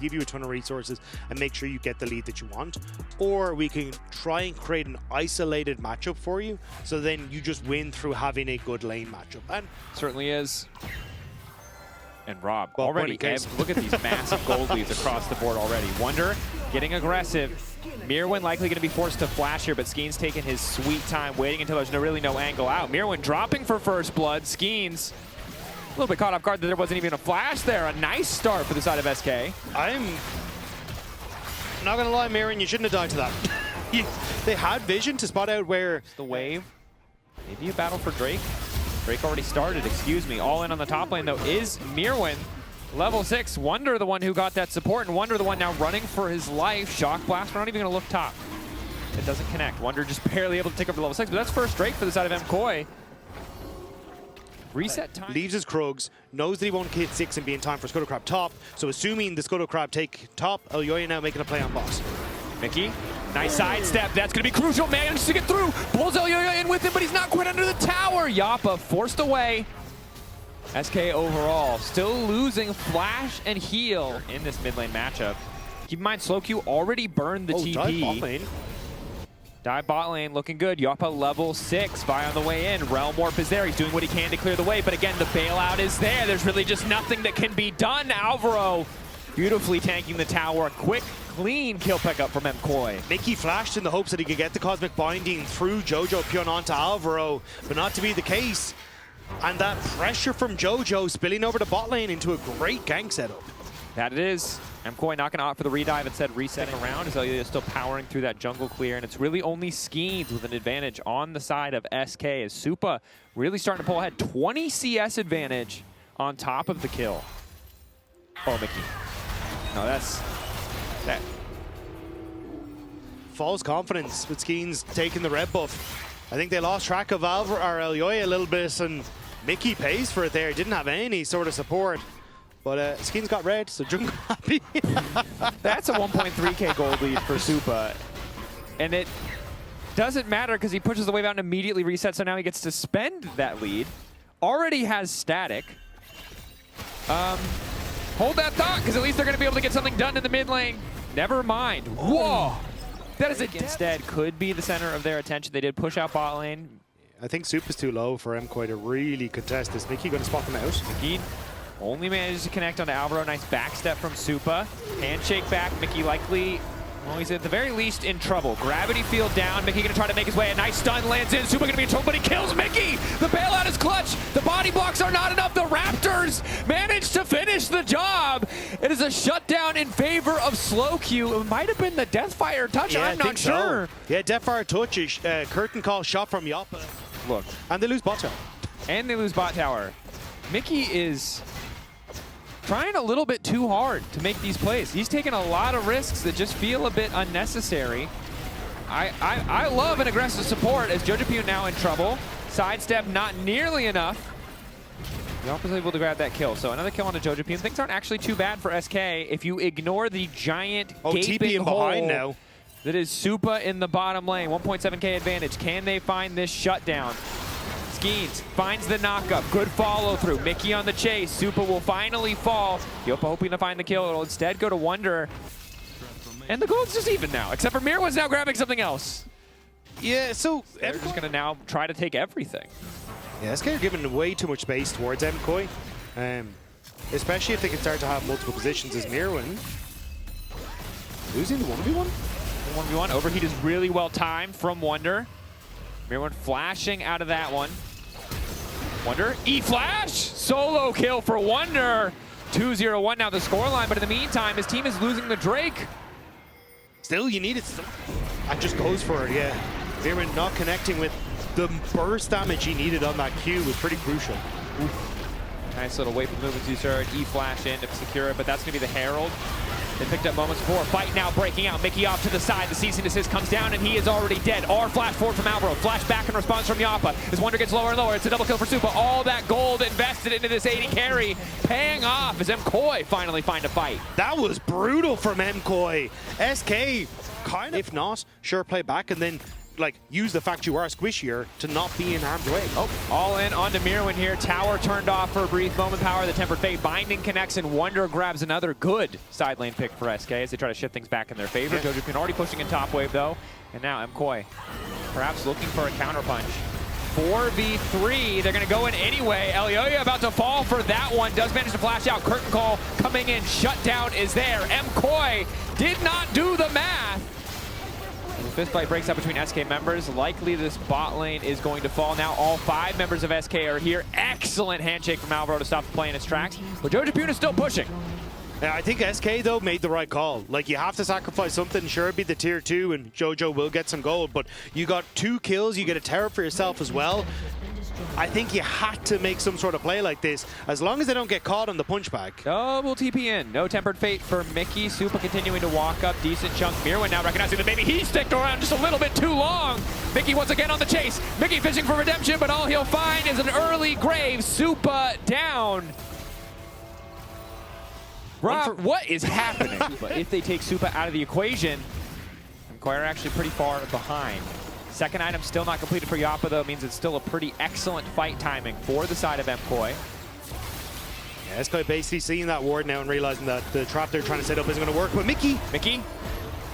give you a ton of resources and make sure you get the lead that you want, or we can try and create an isolated matchup for you, so then you just win through having a good lane matchup. And certainly is. And Rob, well, already, look at these massive gold leads across the board already. Wunder getting aggressive. Myrwn likely going to be forced to flash here, but Skeanz taking his sweet time, waiting until there's really no angle out. Myrwn dropping for first blood. Skeanz a little bit caught off guard that there wasn't even a flash there. A nice start for the side of SK. I'm not going to lie, Myrwn, you shouldn't have died to that. They had vision to spot out where... It's the wave. Maybe a battle for Drake. Drake already started, excuse me. All in on the top lane, though, is Myrwn. Level 6, Wunder the one who got that support, and Wunder the one now running for his life. Shock Blast, we're not even going to look top. It doesn't connect. Wunder just barely able to take over level 6, but that's first Drake for the side of MKOI. Reset time. Leaves his Krugs, knows that he won't hit 6 and be in time for Scuttle Crab top, so assuming the Scuttle Crab take top, Elyoya now making a play on boss. Mikyx, nice sidestep. That's going to be crucial. Manages to get through. Pulls Elyoya in with him, but he's not quite under the tower. Jopa forced away. SK overall still losing flash and heal in this mid lane matchup. Keep in mind, SlowQ already burned the TP. Dive bot lane. Dive bot lane looking good. Jopa level 6. Vi on the way in. Realm Warp is there. He's doing what he can to clear the way, but again, the bailout is there. There's really just nothing that can be done. Alvaro beautifully tanking the tower. Quick, clean kill pickup from MKOI. Mikyx flashed in the hopes that he could get the Cosmic Binding through Jojopyun onto Alvaro, but not to be the case. And that pressure from Jojo spilling over the bot lane into a great gank setup. That it is. MKOI not going to opt for the redive, instead resetting around as Elyoya is still powering through that jungle clear, and it's really only Skeanz with an advantage on the side of SK as Supa really starting to pull ahead. 20 CS advantage on top of the kill. Oh, Mikyx. No, that's... that. False confidence with Skeanz taking the red buff. I think they lost track of Alvaro or Elyoya a little bit, and Mikyx pays for it there. Didn't have any sort of support. But Skeanz got red, so jungle happy. That's a 1.3k gold lead for Supa. And it doesn't matter because he pushes the wave out and immediately resets, so now he gets to spend that lead. Already has static. Hold that thought, because at least they're going to be able to get something done in the mid lane. Never mind. Whoa! That is instead could be the center of their attention. They did push out bot lane. I think Supa's too low for MKOI to really contest this. Mikyx going to spot them out. Mikyx only manages to connect onto Alvaro. Nice backstep from Supa. Handshake back. Mikyx likely, well, he's at the very least in trouble. Gravity field down. Mikyx going to try to make his way. A nice stun lands in. Supa going to be in trouble, but he kills Mikyx. The bailout is clutch. The body blocks are not enough. The Raptors managed to finish the job. It is a shutdown in favor of SlowQ. It might have been the Deathfire touch. Yeah, I'm not sure. So. Yeah, Deathfire touch is curtain call shot from Jopa. Look. And they lose bot tower. And they lose bot tower. Mikyx is trying a little bit too hard to make these plays. He's taking a lot of risks that just feel a bit unnecessary. I love an aggressive support as Jojopyun now in trouble. Sidestep not nearly enough. Jopa's able to grab that kill. So another kill on the Jojopyun. Things aren't actually too bad for SK if you ignore the giant gaping hole behind now. That is Supa in the bottom lane. 1.7k advantage. Can they find this shutdown? Skeanz finds the knockup. Good follow through. Mikyx on the chase. Supa will finally fall. Jopa hoping to find the kill. It'll instead go to Wunder. And the gold's just even now, except for Myrwn's now grabbing something else. Yeah, so they're just going to now try to take everything. Yeah, SK are giving way too much space towards MKOI. Especially if they can start to have multiple positions as Myrwn. Losing the 1v1? 1v1. Overheat is really well timed from Wunder. Myrwn flashing out of that one. Wunder, E-flash! Solo kill for Wunder. 2-0-1 now the scoreline, but in the meantime, his team is losing the Drake. Still, you need it. That just goes for it, yeah. Myrwn not connecting with the burst damage he needed on that Q was pretty crucial. Oof. Nice little wait for the movement to start. E-flash in to secure it, but that's going to be the Herald. They picked up moments before. Fight now breaking out. Mikyx off to the side. The cease and desist comes down, and he is already dead. R flash forward from Alvaro. Flash back in response from Jopa. As Wunder gets lower and lower. It's a double kill for Supa. All that gold invested into this AD carry paying off as MKOI finally find a fight. That was brutal from MKOI. SK, kind of, if not, sure, play back and then like use the fact you are squishier to not be in harm's way. Oh, all in onto Myrwn here. Tower turned off for a brief moment. Power of the Tempered Fate. Binding connects, and Wunder grabs another good side lane pick for SK as they try to shift things back in their favor. Yeah. Jojopyun already pushing in top wave though, and now MKOI perhaps looking for a counterpunch. 4v3, they're going to go in anyway. Elyoya about to fall for that one. Does manage to flash out. Curtain call coming in. Shutdown is there. MKOI did not do the math. And the fist fight breaks up between SK members. Likely this bot lane is going to fall now. All 5 members of SK are here. Excellent handshake from Alvaro to stop the play in its tracks. But Jojopyun is still pushing. Yeah, I think SK, though, made the right call. Like, you have to sacrifice something. Sure, it'd be the tier 2, and Jojo will get some gold, but you got 2 kills. You get a tower for yourself as well. I think you had to make some sort of play like this, as long as they don't get caught on the punchback. Double TP in. No Tempered Fate for Mikyx. Supa continuing to walk up. Decent chunk. Myrwn now recognizing that maybe he sticked around just a little bit too long. Mikyx once again on the chase. Mikyx fishing for redemption, but all he'll find is an early grave. Supa down. Rob, what is happening? But if they take Supa out of the equation, MKOI are actually pretty far behind. Second item still not completed for Jopa, though, means it's still a pretty excellent fight timing for the side of MKOI. Yeah, SK basically seeing that ward now and realizing that the trap they're trying to set up isn't going to work. But Mikyx,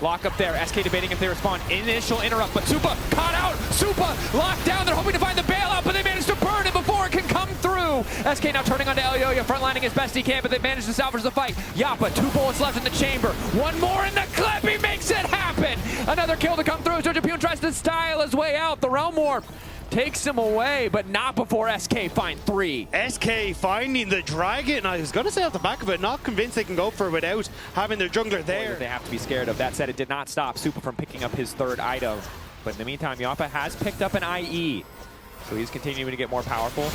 lock up there. SK debating if they respond. Initial interrupt, but Supa caught out. Supa locked down. They're hoping to find the bailout, but they managed to burn it before it can come through. SK now turning onto Elyoya, frontlining as best he can, but they managed to salvage the fight. Jopa, 2 bullets left in the chamber. 1 more in the clip. He makes it happen. Another kill to come through. Jojopyun tries to style his way out. The Realm Warp takes him away, but not before SK find 3. SK finding the dragon. I was going to say off the back of it, not convinced they can go for it without having their jungler there. They have to be scared of. That said, it did not stop Supa from picking up his 3rd item. But in the meantime, Jopa has picked up an IE, so he's continuing to get more powerful.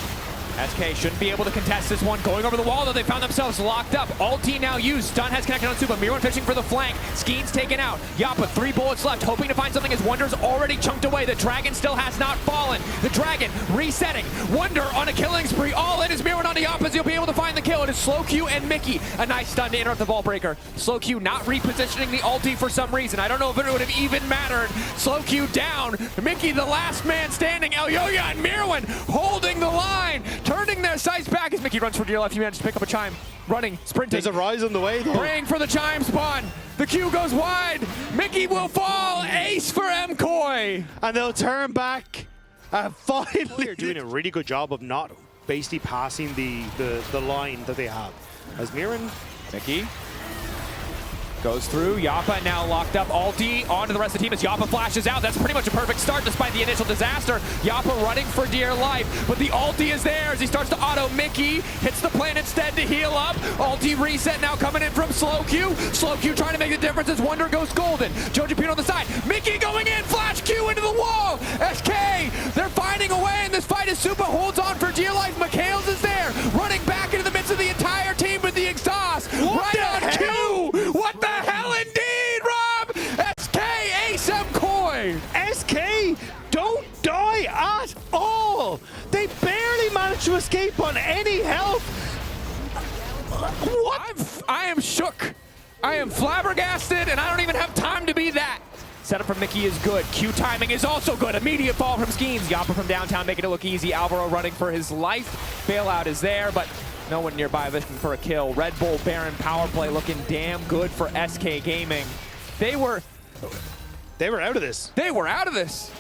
SK shouldn't be able to contest this one. Going over the wall, though, they found themselves locked up. Ulti now used. Stun has connected on Supa. Myrwn fishing for the flank. Skeanz taken out. Jopa, 3 bullets left, hoping to find something as Wunder's already chunked away. The dragon still has not fallen. The dragon resetting. Wunder on a killing spree. All in is Myrwn on the opposite. He'll be able to find the kill. It is SlowQ and Mikyx. A nice stun to interrupt the ball breaker. SlowQ not repositioning the ulti for some reason. I don't know if it would have even mattered. SlowQ down. Mikyx the last man standing. Elyoya and Myrwn holding the line. Turning their sights back as Mikyx runs for dear life. He managed to pick up a chime. Running, sprinting. There's a Ryze on the way, though. Praying for the chime spawn. The Q goes wide. Mikyx will fall. Ace for MKOI. And they'll turn back. Finally, they're doing a really good job of not basically passing the line that they have. As Myrwn. Mikyx goes through. Jopa now locked up. Ulti onto the rest of the team as Jopa flashes out. That's pretty much a perfect start despite the initial disaster. Jopa running for dear life, but the ulti is there as he starts to auto Mikyx. Hits the plant instead to heal up. Ulti reset now coming in from SlowQ. SlowQ trying to make the difference as Wunder goes golden. Jojopyun on the side. Mikyx going in. Flash Q into the wall. SK, they're finding a way in this fight as Supa holds on for dear life. Mikyx is there. Running back into the midst of the entire team with the exhaust. What right on Q. What the hell indeed, Rob? SK ace MKOI. SK don't die at all. They barely managed to escape on any health. What? I am shook. I am flabbergasted, and I don't even have time to be that. Setup from Mikyx is good. Q timing is also good. Immediate fall from Skeanz. Jopa from downtown making it look easy. Alvaro running for his life. Bailout is there, but no one nearby looking for a kill. Red Bull Baron power play looking damn good for SK Gaming. They were out of this. They were out of this.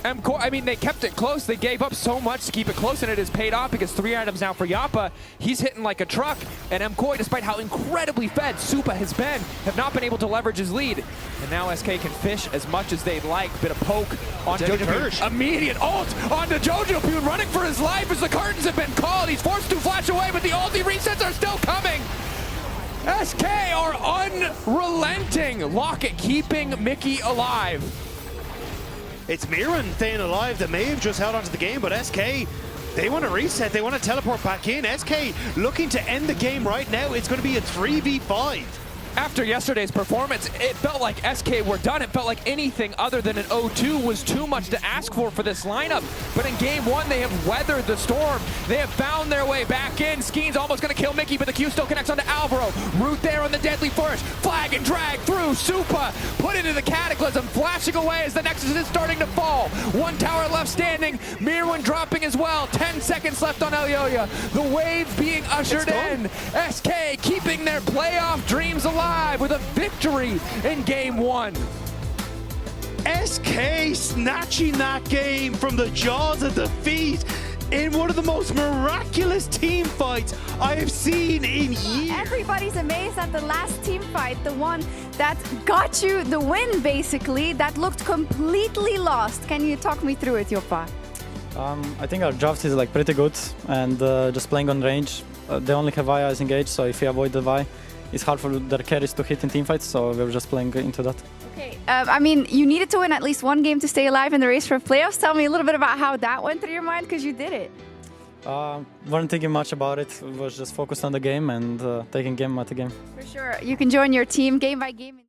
MKOI, I mean, they kept it close. They gave up so much to keep it close, and it has paid off because 3 items now for Jopa. He's hitting like a truck, and MKOI, despite how incredibly fed Supa has been, have not been able to leverage his lead. And now SK can fish as much as they'd like. Bit of poke on Jojopyun. Immediate ult onto Jojopyun, running for his life as the curtains have been called. He's forced to flash away, but the ulti resets are still coming. SK are unrelenting. Locket keeping Mikyx alive. It's Myrwn staying alive that may have just held onto the game, but SK, they want to reset. They want to teleport back in. SK looking to end the game right now. It's going to be a 3v5. After yesterday's performance, it felt like SK were done. It felt like anything other than an 0-2 was too much to ask for this lineup. But in game one, they have weathered the storm. They have found their way back in. Skeanz almost going to kill Mikyx, but the Q still connects onto Alvaro. Root there on the deadly first. Flag and drag through. Supa put into the Cataclysm, flashing away as the Nexus is starting to fall. One tower left standing. Myrwn dropping as well. 10 seconds left on Elyoya. The wave being ushered in. SK keeping their playoff dreams alive with a victory in game one. SK snatching that game from the jaws of defeat in one of the most miraculous team fights I have seen in years. Everybody's amazed at the last team fight, the one that got you the win, basically, that looked completely lost. Can you talk me through it, Jopa? I think our draft is like pretty good, and just playing on range. They only have Vi as engaged, so if we avoid the Vi, it's hard for their carries to hit in teamfights, so we're just playing into that. Okay, I mean, you needed to win at least one game to stay alive in the race for playoffs. Tell me a little bit about how that went through your mind, because you did it. Weren't thinking much about it. Was just focused on the game and taking game at a game. For sure. You can join your team game by game.